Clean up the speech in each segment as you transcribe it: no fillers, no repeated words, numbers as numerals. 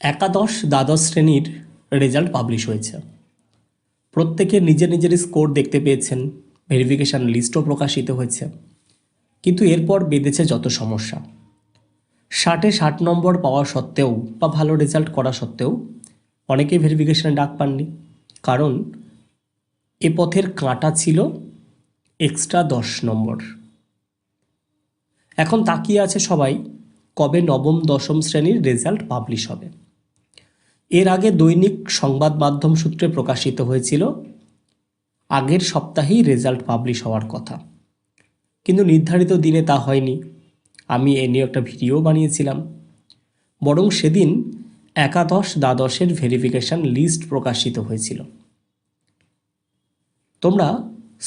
একাদশ দ্বাদশ শ্রেণীর রেজাল্ট পাবলিশ হয়েছে। প্রত্যেকে নিজের নিজের স্কোর দেখতে পেয়েছেন, ভেরিফিকেশান লিস্টও প্রকাশিত হয়েছে। কিন্তু এরপর বেঁধেছে যত সমস্যা। 60-60 নম্বর পাওয়া সত্ত্বেও বা ভালো রেজাল্ট করা সত্ত্বেও অনেকেই ভেরিফিকেশানে ডাক পাননি, কারণ এ পথের কাঁটা ছিল এক্সট্রা 10 নম্বর। এখন তাকিয়ে আছে সবাই কবে নবম দশম শ্রেণীর রেজাল্ট পাবলিশ হবে। এর আগে দৈনিক সংবাদ মাধ্যম সূত্রে প্রকাশিত হয়েছিল আগের সপ্তাহেই রেজাল্ট পাবলিশ হওয়ার কথা, কিন্তু নির্ধারিত দিনে তা হয়নি। আমি এ নিয়ে একটা ভিডিও বানিয়েছিলাম। বরং সেদিন একাদশ দ্বাদশের ভেরিফিকেশান লিস্ট প্রকাশিত হয়েছিল। তোমরা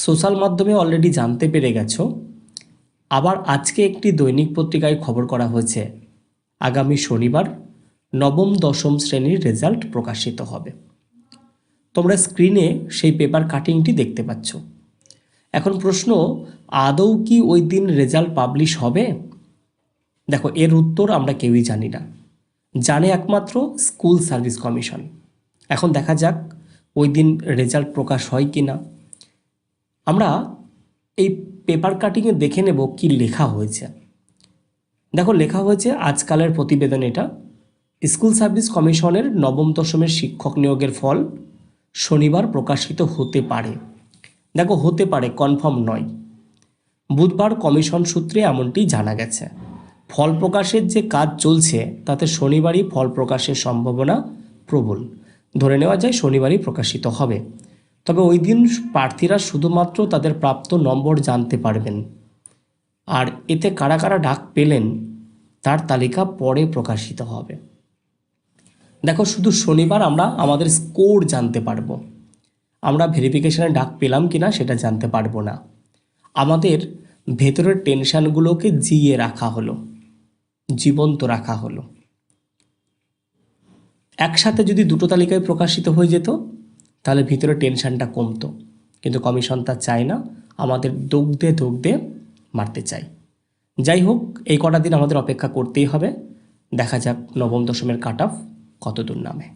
সোশ্যাল মাধ্যমে অলরেডি জানতে পেরে গেছো। আবার আজকে একটি দৈনিক পত্রিকায় খবর করা হয়েছে আগামী শনিবার নবম দশম শ্রেণীর রেজাল্ট প্রকাশিত হবে। তোমরা স্ক্রিনে সেই পেপার কাটিংটি দেখতে পাচ্ছ। এখন প্রশ্ন, আদৌ কি ওই দিন রেজাল্ট পাবলিশ হবে? দেখো, এর উত্তর আমরা কেউই জানি না, জানে একমাত্র স্কুল সার্ভিস কমিশন। এখন দেখা যাক ওই দিন রেজাল্ট প্রকাশ হয় কি না। আমরা এই পেপার কাটিংয়ে দেখে নেব কি লেখা হয়েছে। দেখো, লেখা হয়েছে আজকালের প্রতিবেদন এটা। স্কুল সার্ভিস কমিশনের নবম দশমের শিক্ষক নিয়োগের ফল শনিবার প্রকাশিত হতে পারে। দেখো, হতে পারে, কনফার্ম নয়। বুধবার কমিশন সূত্রে এমনটি জানা গেছে। ফল প্রকাশের যে কাজ চলছে তাতে শনিবারই ফল প্রকাশের সম্ভাবনা প্রবল। ধরে নেওয়া যায় শনিবারই প্রকাশিত হবে। তবে ওই দিন প্রার্থীরা শুধুমাত্র তাদের প্রাপ্ত নম্বর জানতে পারবেন, আর এতে কারা কারা ডাক পেলেন তার তালিকা পরে প্রকাশিত হবে। দেখো, শুধু শনিবার আমরা আমাদের স্কোর জানতে পারবো, আমরা ভেরিফিকেশানে ডাক পেলাম কি না সেটা জানতে পারবো না। আমাদের ভেতরের টেনশানগুলোকে জিয়ে রাখা হলো, জীবন্ত রাখা হলো। একসাথে যদি দুটো তালিকায় প্রকাশিত হয়ে যেত তাহলে ভিতরে টেনশানটা কমতো, কিন্তু কমিশন তা চায় না, আমাদের দগ্ধে দগ্ধে মারতে চাই। যাই হোক, এই কটা দিন আমাদের অপেক্ষা করতেই হবে। দেখা যাক নবম দশমের কাট অফ কত দূর নামে।